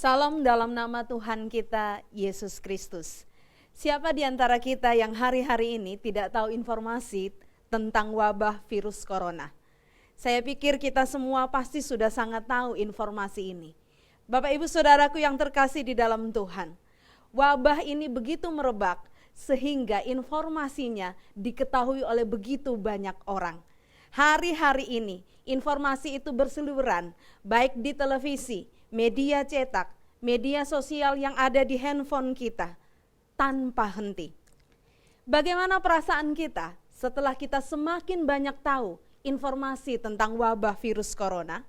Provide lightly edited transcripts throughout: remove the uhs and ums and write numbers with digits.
Salam dalam nama Tuhan kita, Yesus Kristus. Siapa di antara kita yang hari-hari ini tidak tahu informasi tentang wabah virus corona? Saya pikir kita semua pasti sudah sangat tahu informasi ini. Bapak Ibu Saudaraku yang terkasih di dalam Tuhan, wabah ini begitu merebak sehingga informasinya diketahui oleh begitu banyak orang. Hari-hari ini informasi itu berseliweran baik di televisi, media cetak, media sosial yang ada di handphone kita tanpa henti. Bagaimana perasaan kita setelah kita semakin banyak tahu informasi tentang wabah virus corona?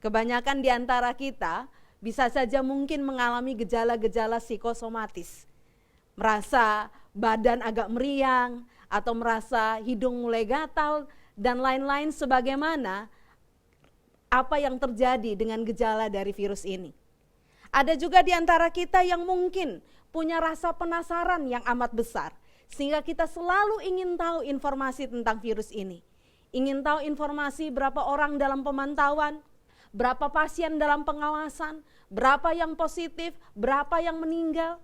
Kebanyakan di antara kita bisa saja mungkin mengalami gejala-gejala psikosomatis. Merasa badan agak meriang atau merasa hidung mulai gatal dan lain-lain sebagaimana apa yang terjadi dengan gejala dari virus ini. Ada juga di antara kita yang mungkin punya rasa penasaran yang amat besar, sehingga kita selalu ingin tahu informasi tentang virus ini. Ingin tahu informasi berapa orang dalam pemantauan, berapa pasien dalam pengawasan, berapa yang positif, berapa yang meninggal.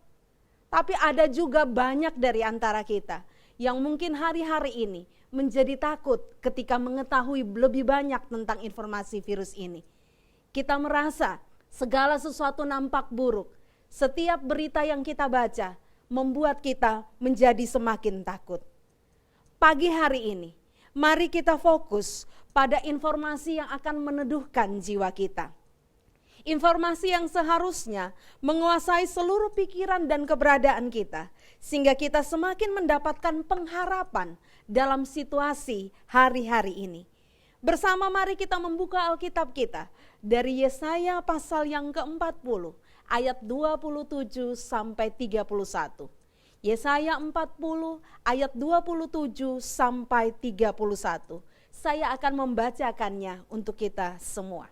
Tapi ada juga banyak dari antara kita yang mungkin hari-hari ini menjadi takut ketika mengetahui lebih banyak tentang informasi virus ini. Kita merasa segala sesuatu nampak buruk. Setiap berita yang kita baca membuat kita menjadi semakin takut. Pagi hari ini, mari kita fokus pada informasi yang akan meneduhkan jiwa kita. Informasi yang seharusnya menguasai seluruh pikiran dan keberadaan kita, sehingga kita semakin mendapatkan pengharapan dalam situasi hari-hari ini. Bersama mari kita membuka Alkitab kita dari Yesaya pasal yang ke-40 ayat 27 sampai 31. Yesaya 40 ayat 27 sampai 31. Saya akan membacakannya untuk kita semua.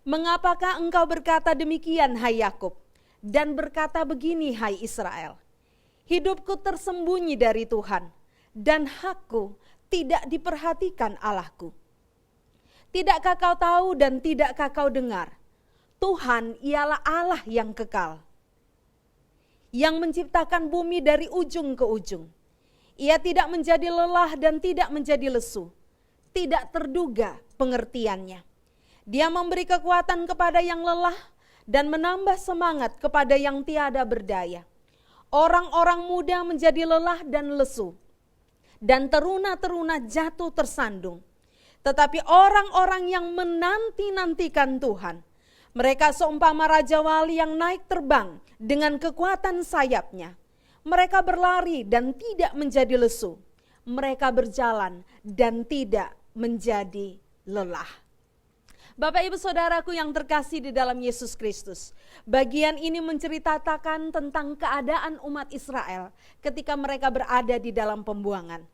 Mengapakah engkau berkata demikian, hai Yakub, dan berkata begini, hai Israel? Hidupku tersembunyi dari Tuhan, dan hakku tidak diperhatikan Allahku. Tidakkah kau tahu dan tidakkah kau dengar? Tuhan ialah Allah yang kekal, yang menciptakan bumi dari ujung ke ujung. Ia tidak menjadi lelah dan tidak menjadi lesu, tidak terduga pengertiannya. Dia memberi kekuatan kepada yang lelah dan menambah semangat kepada yang tiada berdaya. Orang-orang muda menjadi lelah dan lesu, dan teruna-teruna jatuh tersandung. Tetapi orang-orang yang menanti-nantikan Tuhan, mereka seumpama Raja Wali yang naik terbang dengan kekuatan sayapnya. Mereka berlari dan tidak menjadi lesu. Mereka berjalan dan tidak menjadi lelah. Bapak Ibu Saudaraku yang terkasih di dalam Yesus Kristus, bagian ini menceritakan tentang keadaan umat Israel ketika mereka berada di dalam pembuangan.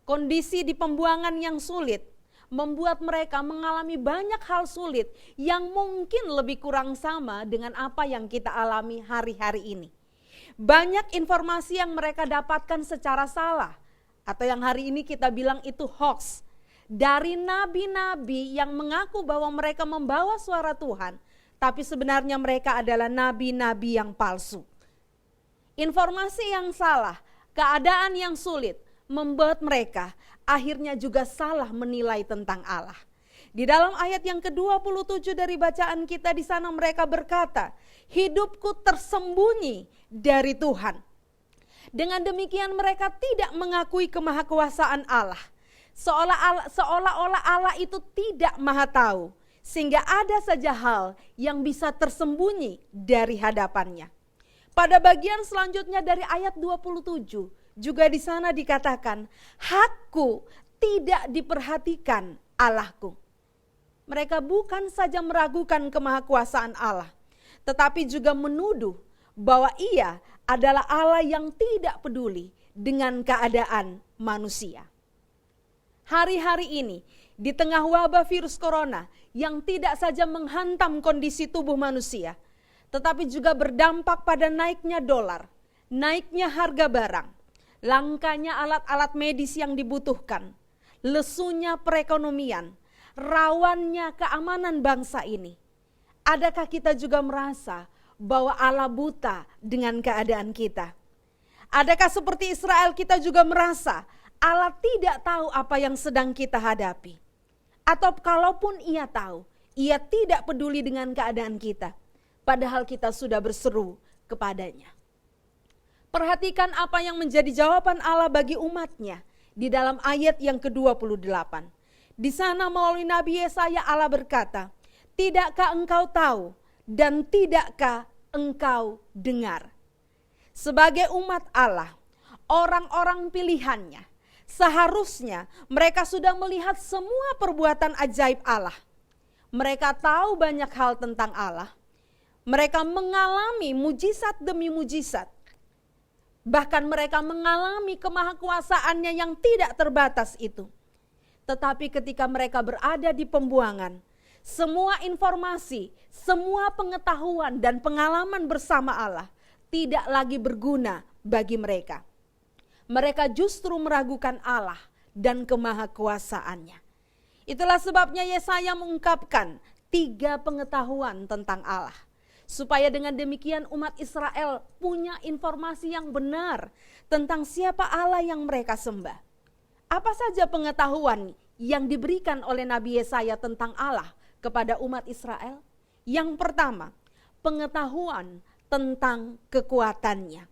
Kondisi di pembuangan yang sulit membuat mereka mengalami banyak hal sulit yang mungkin lebih kurang sama dengan apa yang kita alami hari-hari ini. Banyak informasi yang mereka dapatkan secara salah, atau yang hari ini kita bilang itu hoax, dari nabi-nabi yang mengaku bahwa mereka membawa suara Tuhan, tapi sebenarnya mereka adalah nabi-nabi yang palsu. Informasi yang salah, keadaan yang sulit membuat mereka akhirnya juga salah menilai tentang Allah. Di dalam ayat yang ke-27 dari bacaan kita di sana mereka berkata, hidupku tersembunyi dari Tuhan. Dengan demikian mereka tidak mengakui kemahakuasaan Allah. Seolah-olah Allah itu tidak maha tahu, sehingga ada saja hal yang bisa tersembunyi dari hadapannya. Pada bagian selanjutnya dari ayat 27, juga di sana dikatakan, hakku tidak diperhatikan Allahku. Mereka bukan saja meragukan kemahakuasaan Allah, tetapi juga menuduh bahwa Ia adalah Allah yang tidak peduli dengan keadaan manusia. Hari-hari ini, di tengah wabah virus corona yang tidak saja menghantam kondisi tubuh manusia, tetapi juga berdampak pada naiknya dolar, naiknya harga barang, langkanya alat-alat medis yang dibutuhkan, lesunya perekonomian, rawannya keamanan bangsa ini. Adakah kita juga merasa bahwa Allah buta dengan keadaan kita? Adakah seperti Israel kita juga merasa Allah tidak tahu apa yang sedang kita hadapi? Atau kalaupun ia tahu, ia tidak peduli dengan keadaan kita, padahal kita sudah berseru kepadanya. Perhatikan apa yang menjadi jawaban Allah bagi umatnya di dalam ayat yang ke-28. Di sana melalui Nabi Yesaya Allah berkata, "Tidakkah engkau tahu dan tidakkah engkau dengar?" Sebagai umat Allah, orang-orang pilihannya, seharusnya mereka sudah melihat semua perbuatan ajaib Allah. Mereka tahu banyak hal tentang Allah. Mereka mengalami mujizat demi mujizat. Bahkan mereka mengalami kemahakuasaannya yang tidak terbatas itu. Tetapi ketika mereka berada di pembuangan, semua informasi, semua pengetahuan dan pengalaman bersama Allah tidak lagi berguna bagi mereka. Mereka justru meragukan Allah dan kemahakuasaannya. Itulah sebabnya Yesaya mengungkapkan 3 pengetahuan tentang Allah. Supaya dengan demikian umat Israel punya informasi yang benar tentang siapa Allah yang mereka sembah. Apa saja pengetahuan yang diberikan oleh Nabi Yesaya tentang Allah kepada umat Israel? Yang pertama, pengetahuan tentang kekuatannya.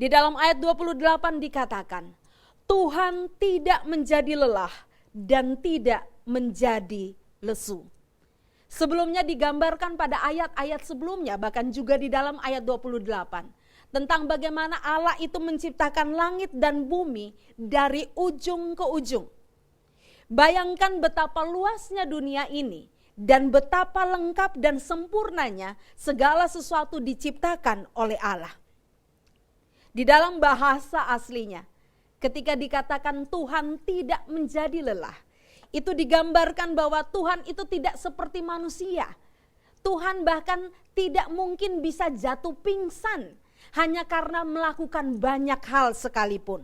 Di dalam ayat 28 dikatakan, Tuhan tidak menjadi lelah dan tidak menjadi lesu. Sebelumnya digambarkan pada ayat-ayat sebelumnya, bahkan juga di dalam ayat 28. Tentang bagaimana Allah itu menciptakan langit dan bumi dari ujung ke ujung. Bayangkan betapa luasnya dunia ini dan betapa lengkap dan sempurnanya segala sesuatu diciptakan oleh Allah. Di dalam bahasa aslinya, ketika dikatakan Tuhan tidak menjadi lelah, itu digambarkan bahwa Tuhan itu tidak seperti manusia. Tuhan bahkan tidak mungkin bisa jatuh pingsan hanya karena melakukan banyak hal sekalipun.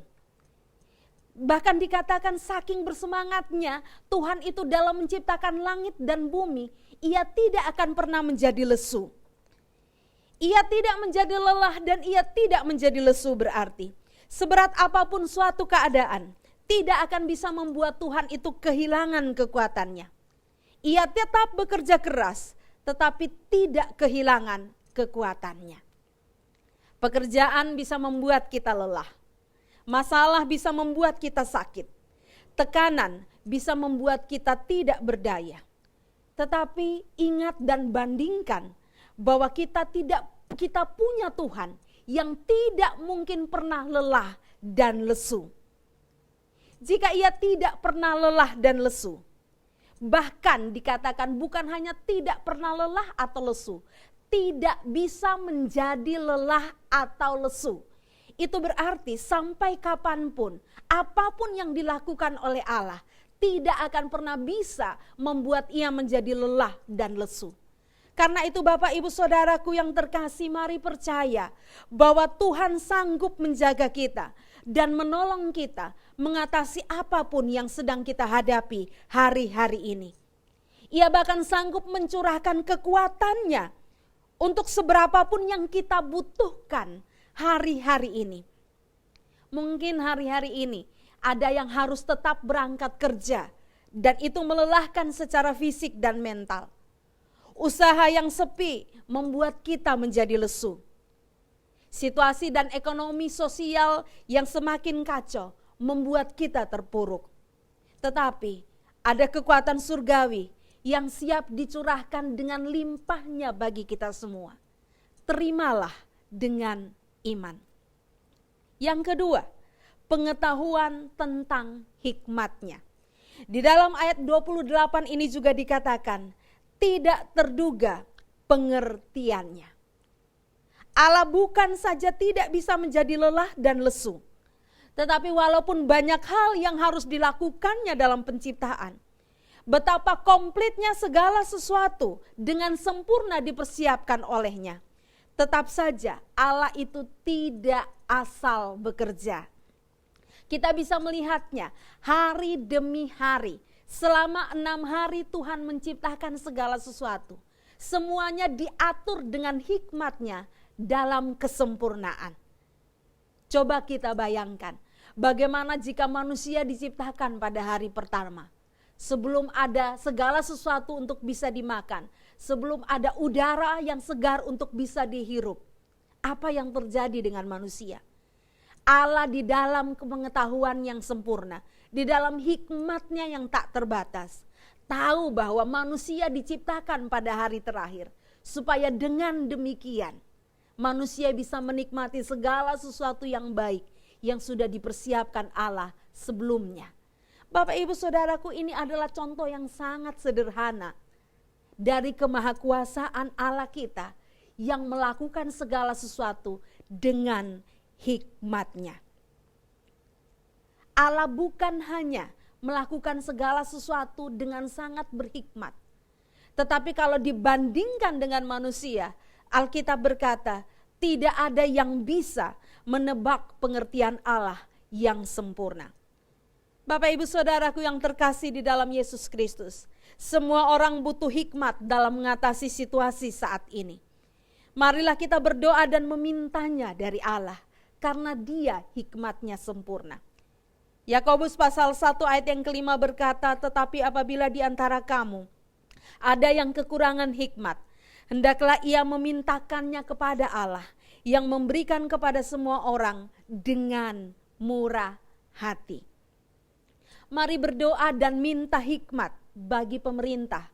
Bahkan dikatakan saking bersemangatnya Tuhan itu dalam menciptakan langit dan bumi, ia tidak akan pernah menjadi lesu. Ia tidak menjadi lelah dan ia tidak menjadi lesu, berarti seberat apapun suatu keadaan, tidak akan bisa membuat Tuhan itu kehilangan kekuatannya. Ia tetap bekerja keras, tetapi tidak kehilangan kekuatannya. Pekerjaan bisa membuat kita lelah. Masalah bisa membuat kita sakit. Tekanan bisa membuat kita tidak berdaya. Tetapi ingat dan bandingkan bahwa kita punya Tuhan yang tidak mungkin pernah lelah dan lesu. Jika ia tidak pernah lelah dan lesu, bahkan dikatakan bukan hanya tidak pernah lelah atau lesu, tidak bisa menjadi lelah atau lesu. Itu berarti sampai kapanpun, apapun yang dilakukan oleh Allah, tidak akan pernah bisa membuat ia menjadi lelah dan lesu. Karena itu Bapak Ibu Saudaraku yang terkasih, mari percaya bahwa Tuhan sanggup menjaga kita dan menolong kita mengatasi apapun yang sedang kita hadapi hari-hari ini. Ia bahkan sanggup mencurahkan kekuatannya untuk seberapapun yang kita butuhkan hari-hari ini. Mungkin hari-hari ini ada yang harus tetap berangkat kerja dan itu melelahkan secara fisik dan mental. Usaha yang sepi membuat kita menjadi lesu. Situasi dan ekonomi sosial yang semakin kacau membuat kita terpuruk. Tetapi ada kekuatan surgawi yang siap dicurahkan dengan limpahnya bagi kita semua. Terimalah dengan iman. Yang kedua, pengetahuan tentang hikmatnya. Di dalam ayat 28 ini juga dikatakan, tidak terduga pengertiannya. Allah bukan saja tidak bisa menjadi lelah dan lesu, tetapi walaupun banyak hal yang harus dilakukannya dalam penciptaan, betapa komplitnya segala sesuatu dengan sempurna dipersiapkan olehnya, tetap saja Allah itu tidak asal bekerja. Kita bisa melihatnya hari demi hari. Selama 6 hari Tuhan menciptakan segala sesuatu. Semuanya diatur dengan hikmatnya dalam kesempurnaan. Coba kita bayangkan, bagaimana jika manusia diciptakan pada hari pertama. Sebelum ada segala sesuatu untuk bisa dimakan, sebelum ada udara yang segar untuk bisa dihirup. Apa yang terjadi dengan manusia? Allah di dalam pengetahuan yang sempurna, di dalam hikmatnya yang tak terbatas, tahu bahwa manusia diciptakan pada hari terakhir, supaya dengan demikian manusia bisa menikmati segala sesuatu yang baik yang sudah dipersiapkan Allah sebelumnya. Bapak Ibu Saudaraku, ini adalah contoh yang sangat sederhana dari kemahakuasaan Allah kita yang melakukan segala sesuatu dengan hikmatnya. Allah bukan hanya melakukan segala sesuatu dengan sangat berhikmat, tetapi kalau dibandingkan dengan manusia, Alkitab berkata, tidak ada yang bisa menebak pengertian Allah yang sempurna. Bapak Ibu Saudaraku yang terkasih di dalam Yesus Kristus, semua orang butuh hikmat dalam mengatasi situasi saat ini. Marilah kita berdoa dan memintanya dari Allah, karena Dia hikmatnya sempurna. Yakobus pasal 1 ayat yang kelima berkata, tetapi apabila di antara kamu ada yang kekurangan hikmat, hendaklah ia memintakannya kepada Allah yang memberikan kepada semua orang dengan murah hati. Mari berdoa dan minta hikmat bagi pemerintah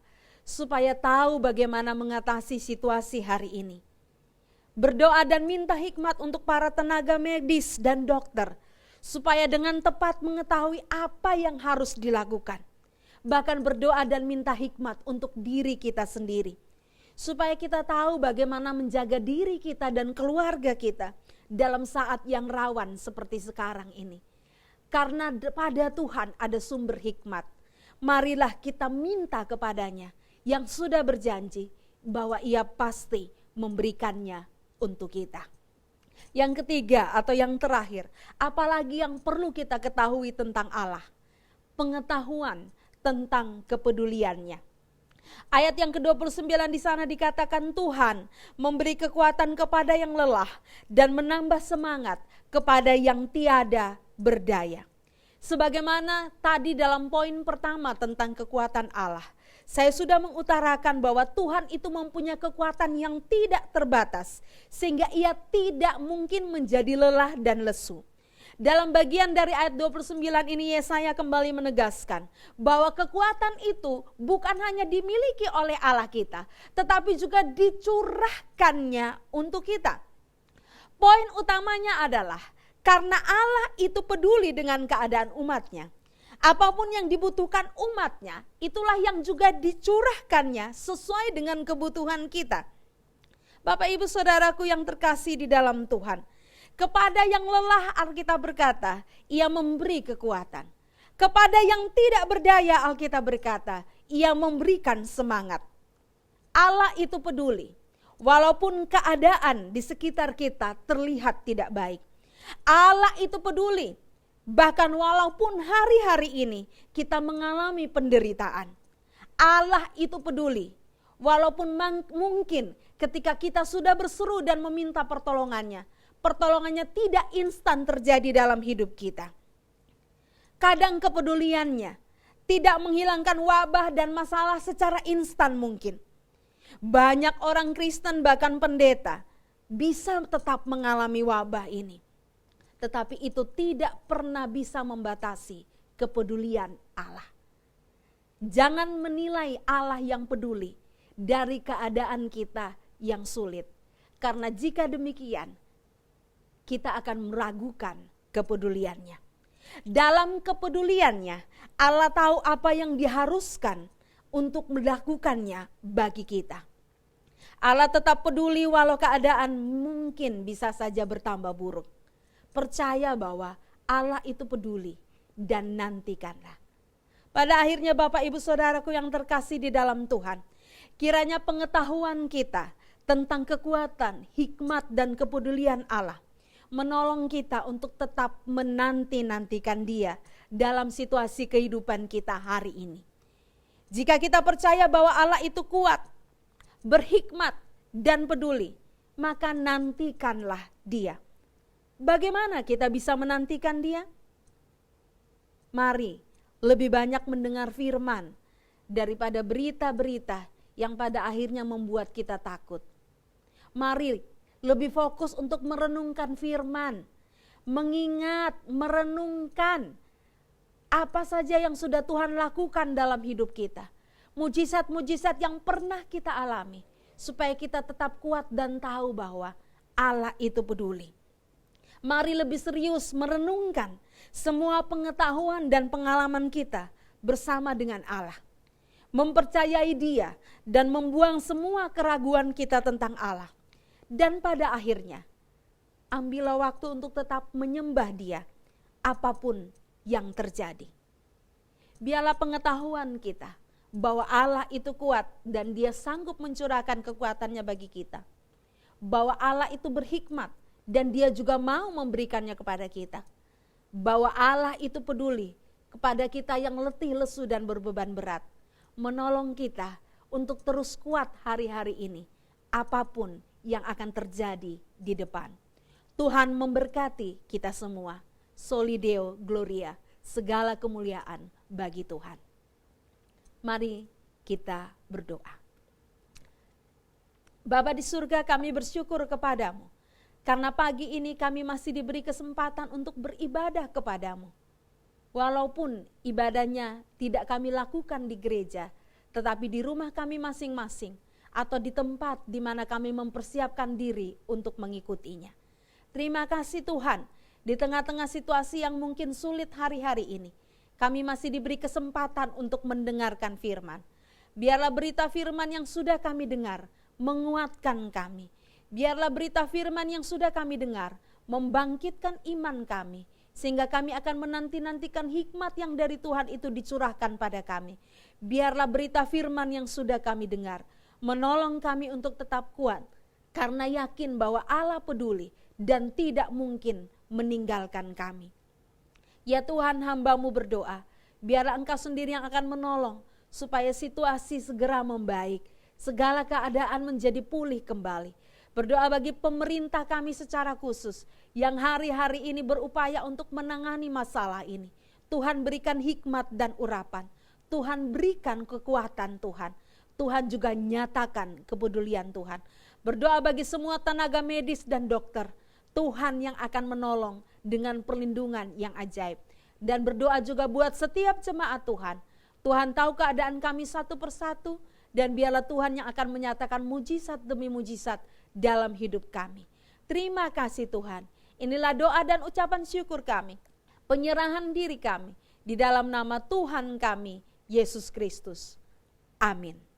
supaya tahu bagaimana mengatasi situasi hari ini. Berdoa dan minta hikmat untuk para tenaga medis dan dokter supaya dengan tepat mengetahui apa yang harus dilakukan. Bahkan berdoa dan minta hikmat untuk diri kita sendiri. Supaya kita tahu bagaimana menjaga diri kita dan keluarga kita dalam saat yang rawan seperti sekarang ini. Karena pada Tuhan ada sumber hikmat. Marilah kita minta kepadanya yang sudah berjanji bahwa Ia pasti memberikannya untuk kita. Yang ketiga atau yang terakhir, apalagi yang perlu kita ketahui tentang Allah? Pengetahuan tentang kepeduliannya. Ayat yang ke-29 di sana dikatakan Tuhan memberi kekuatan kepada yang lelah dan menambah semangat kepada yang tiada berdaya. Sebagaimana tadi dalam poin pertama tentang kekuatan Allah, saya sudah mengutarakan bahwa Tuhan itu mempunyai kekuatan yang tidak terbatas, sehingga Ia tidak mungkin menjadi lelah dan lesu. Dalam bagian dari ayat 29 ini Yesaya kembali menegaskan bahwa kekuatan itu bukan hanya dimiliki oleh Allah kita, tetapi juga dicurahkannya untuk kita. Poin utamanya adalah karena Allah itu peduli dengan keadaan umatnya. Apapun yang dibutuhkan umatnya, itulah yang juga dicurahkannya sesuai dengan kebutuhan kita. Bapak Ibu Saudaraku yang terkasih di dalam Tuhan, kepada yang lelah Alkitab berkata, Ia memberi kekuatan. Kepada yang tidak berdaya Alkitab berkata, Ia memberikan semangat. Allah itu peduli, walaupun keadaan di sekitar kita terlihat tidak baik. Allah itu peduli. Bahkan walaupun hari-hari ini kita mengalami penderitaan, Allah itu peduli. Walaupun mungkin ketika kita sudah berseru dan meminta pertolongannya tidak instan terjadi dalam hidup kita. Kadang kepeduliannya tidak menghilangkan wabah dan masalah secara instan mungkin. Banyak orang Kristen bahkan pendeta bisa tetap mengalami wabah ini. Tetapi itu tidak pernah bisa membatasi kepedulian Allah. Jangan menilai Allah yang peduli dari keadaan kita yang sulit. Karena jika demikian, kita akan meragukan kepeduliannya. Dalam kepeduliannya, Allah tahu apa yang diharuskan untuk melakukannya bagi kita. Allah tetap peduli walau keadaan mungkin bisa saja bertambah buruk. Percaya bahwa Allah itu peduli dan nantikanlah. Pada akhirnya Bapak Ibu Saudaraku yang terkasih di dalam Tuhan, kiranya pengetahuan kita tentang kekuatan, hikmat dan kepedulian Allah menolong kita untuk tetap menanti-nantikan Dia dalam situasi kehidupan kita hari ini. Jika kita percaya bahwa Allah itu kuat, berhikmat, dan peduli, maka nantikanlah Dia. Bagaimana kita bisa menantikan Dia? Mari lebih banyak mendengar firman daripada berita-berita yang pada akhirnya membuat kita takut. Mari lebih fokus untuk merenungkan firman, mengingat, merenungkan apa saja yang sudah Tuhan lakukan dalam hidup kita. Mujizat-mujizat yang pernah kita alami, supaya kita tetap kuat dan tahu bahwa Allah itu peduli. Mari lebih serius merenungkan semua pengetahuan dan pengalaman kita bersama dengan Allah. Mempercayai Dia dan membuang semua keraguan kita tentang Allah. Dan pada akhirnya, ambillah waktu untuk tetap menyembah Dia apapun yang terjadi. Biarlah pengetahuan kita bahwa Allah itu kuat dan Dia sanggup mencurahkan kekuatannya bagi kita. Bahwa Allah itu berhikmat dan Dia juga mau memberikannya kepada kita. Bahwa Allah itu peduli kepada kita yang letih, lesu, dan berbeban berat. Menolong kita untuk terus kuat hari-hari ini, apapun yang akan terjadi di depan. Tuhan memberkati kita semua. Soli Deo Gloria, segala kemuliaan bagi Tuhan. Mari kita berdoa. Bapa di surga, kami bersyukur kepadamu, karena pagi ini kami masih diberi kesempatan untuk beribadah kepadamu. Walaupun ibadahnya tidak kami lakukan di gereja, tetapi di rumah kami masing-masing, atau di tempat di mana kami mempersiapkan diri untuk mengikutinya. Terima kasih Tuhan, di tengah-tengah situasi yang mungkin sulit hari-hari ini, kami masih diberi kesempatan untuk mendengarkan firman. Biarlah berita firman yang sudah kami dengar menguatkan kami. Biarlah berita firman yang sudah kami dengar membangkitkan iman kami, sehingga kami akan menanti-nantikan hikmat yang dari Tuhan itu dicurahkan pada kami. Biarlah berita firman yang sudah kami dengar menolong kami untuk tetap kuat, karena yakin bahwa Allah peduli dan tidak mungkin meninggalkan kami. Ya Tuhan, hamba-Mu berdoa, biarlah Engkau sendiri yang akan menolong, supaya situasi segera membaik, segala keadaan menjadi pulih kembali. Berdoa bagi pemerintah kami secara khusus, yang hari-hari ini berupaya untuk menangani masalah ini. Tuhan berikan hikmat dan urapan, Tuhan berikan kekuatan Tuhan. Tuhan juga nyatakan kepedulian Tuhan. Berdoa bagi semua tenaga medis dan dokter, Tuhan yang akan menolong dengan perlindungan yang ajaib. Dan berdoa juga buat setiap jemaat Tuhan. Tuhan tahu keadaan kami satu persatu, dan biarlah Tuhan yang akan menyatakan mujizat demi mujizat dalam hidup kami. Terima kasih Tuhan. Inilah doa dan ucapan syukur kami, penyerahan diri kami di dalam nama Tuhan kami, Yesus Kristus. Amin.